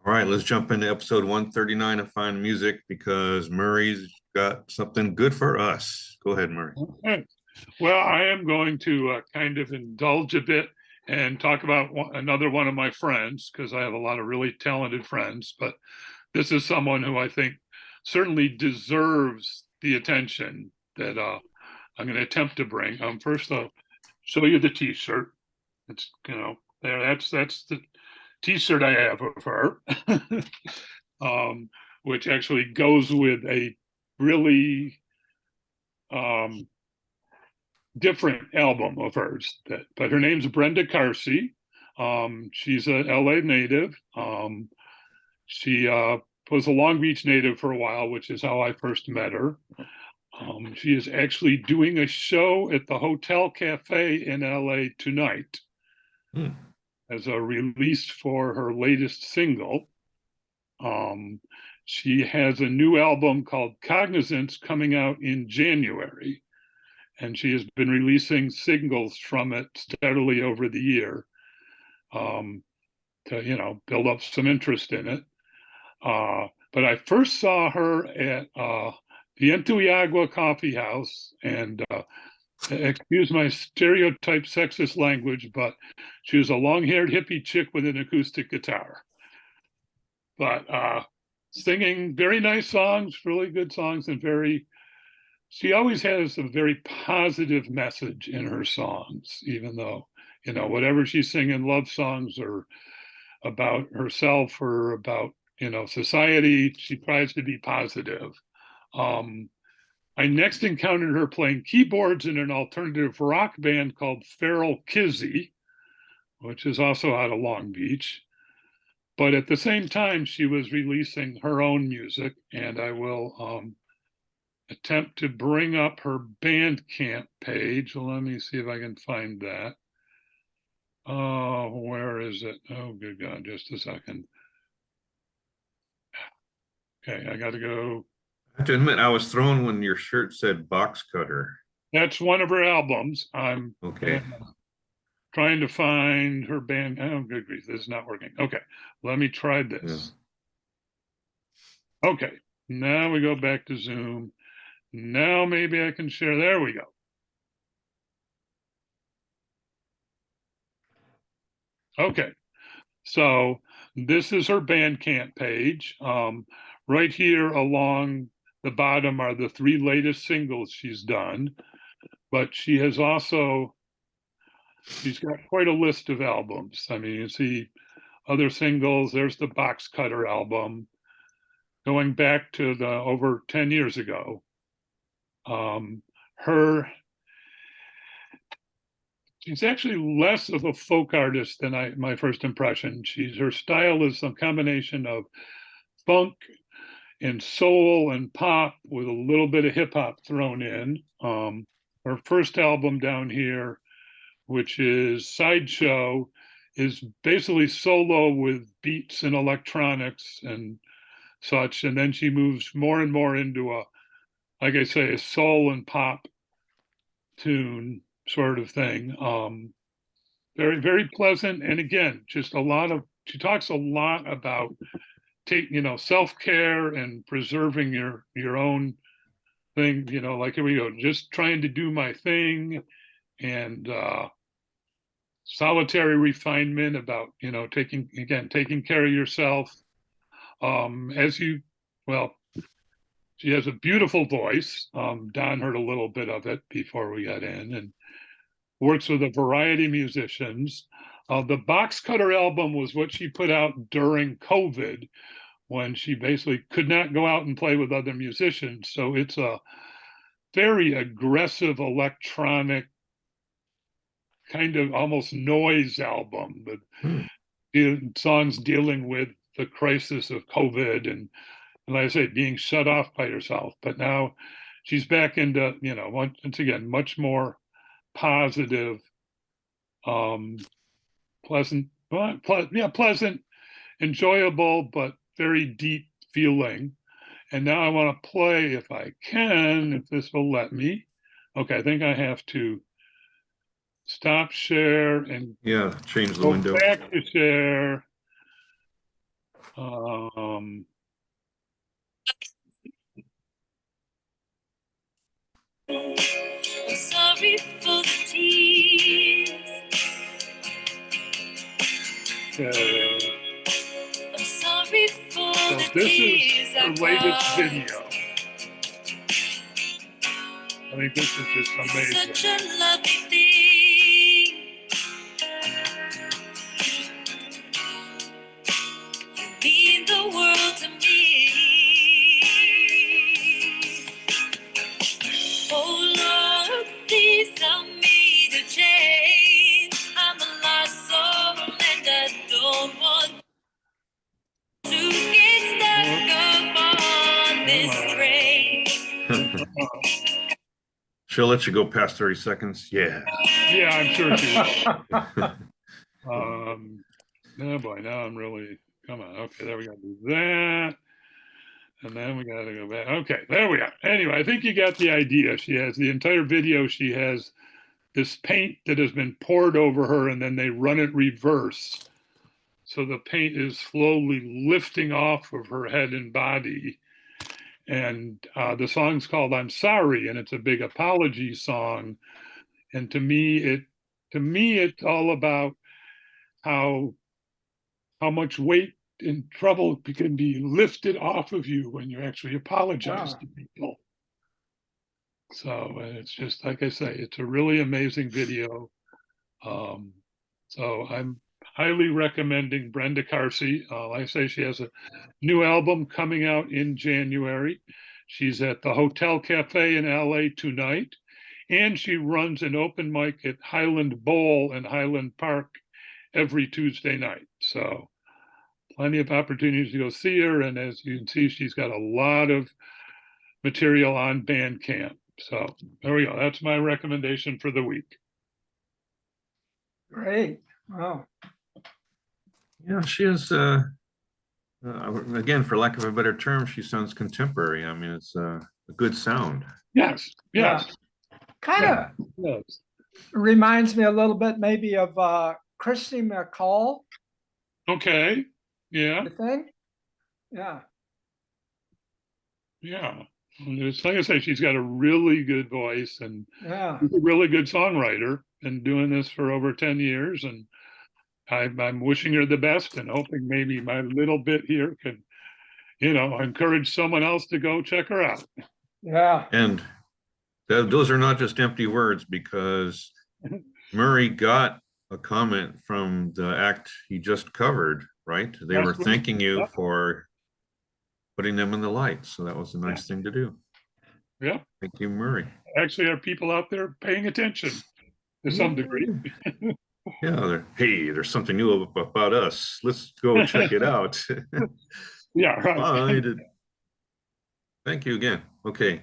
All right, let's jump into episode 139 of Find Music because Murray's got something good for us. Go ahead, Murray. Okay. Well, I am going to kind of indulge a bit and talk about another one of my friends because I have a lot of really talented friends. But this is someone who I think certainly deserves the attention that I'm going to attempt to bring. First, I'll show you the T-shirt. It's there. That's the T-shirt I have of her, which actually goes with a really um, different album of hers. But her name's Brenda Carsey. She's a LA native. She was a Long Beach native for a while, which is how I first met her. She is actually doing a show at the Hotel Cafe in LA tonight as a release for her latest single. She has a new album called Cognizance coming out in January, and she has been releasing singles from it steadily over the year to build up some interest in it. But I first saw her at the Entuiagua Coffee House, and excuse my stereotype sexist language, but she was a long-haired hippie chick with an acoustic guitar. But singing very nice songs, really good songs, and she always has a very positive message in her songs, even though, whatever she's singing, love songs or about herself or about, society, she tries to be positive. I next encountered her playing keyboards in an alternative rock band called Feral Kizzy, which is also out of Long Beach. But at the same time, she was releasing her own music, and I will attempt to bring up her Bandcamp page. Let me see if I can find that. Oh, where is it? Oh, good God, just a second. Okay, I got to go. I have to admit, I was thrown when your shirt said box cutter. That's one of her albums. I'm Okay. trying to find her band. Oh, good grief, this is not working. Okay, let me try this. Yeah. Okay, now we go back to Zoom. Now maybe I can share. There we go. Okay, so this is her Bandcamp page. Right here along the bottom are the 3 latest singles she's done, but she's got quite a list of albums. I mean, you see other singles. There's the Box Cutter album going back to over 10 years ago. She's actually less of a folk artist than my first impression. Her style is a combination of funk and soul and pop with a little bit of hip hop thrown in. Her first album down here, which is Sideshow, is basically solo with beats and electronics and such. And then she moves more and more into like I say, a soul and pop tune sort of thing. Very, very pleasant. And again, just she talks a lot about self-care and preserving your own thing, like here we go, just trying to do my thing, and solitary refinement about, taking care of yourself. She has a beautiful voice. Don heard a little bit of it before we got in, and works with a variety of musicians. The Box Cutter album was what she put out during COVID, when she basically could not go out and play with other musicians. So it's a very aggressive electronic kind of almost noise album with songs dealing with the crisis of COVID and like I say, being shut off by herself. But now she's back into, once again, much more positive, pleasant, enjoyable, but very deep feeling. And now I want to play, if I can, if this will let me. Okay, I think I have to stop share and change the window. Back to share. I'm sorry for the tears. Okay. I'm sorry for So the this tears is her I latest cried. video. I think this is just amazing. Such a lovely thing. You mean the world to me. Oh Lord, please help me to change. I'm a lost soul and I don't want to get stuck upon this train. She'll let you go past 30 seconds. Yeah. Yeah, I'm sure she will. Oh boy, now I'm really, come on. Okay, there we go. Do that. And then we got to go back. Okay, there we are. Anyway, I think you got the idea. She has the entire video. She has this paint that has been poured over her, and then they run it reverse. So the paint is slowly lifting off of her head and body. And the song's called "I'm Sorry," and it's a big apology song. And to me, it's all about how much weight and trouble can be lifted off of you when you actually apologize to people. So it's just like I say, it's a really amazing video. So I'm highly recommending Brenda Carsey. Like I say, she has a new album coming out in January. She's at the Hotel Cafe in LA tonight, and she runs an open mic at Highland Bowl in Highland Park every Tuesday night. So plenty of opportunities to go see her. And as you can see, she's got a lot of material on Bandcamp. So there we go. That's my recommendation for the week. Great. Wow. Yeah, she is, again, for lack of a better term, she sounds contemporary. I mean, it's a good sound. Yes, yes. Kind of Yes. reminds me a little bit maybe of Kirsty McCall, Okay. Yeah. I think. Yeah. Yeah. And it's like I say, she's got a really good voice and Yeah. she's a really good songwriter and doing this for over 10 years. And I'm wishing her the best and hoping maybe my little bit here can, encourage someone else to go check her out. Yeah. And those are not just empty words, because Murray got a comment from the act he just covered, right? They were thanking you for putting them in the light. So that was a nice thing to do. Yeah. Thank you, Murray. Actually, are people out there paying attention to some degree? Yeah. Hey, there's something new about us. Let's go check it out. Yeah, right. Thank you again. Okay.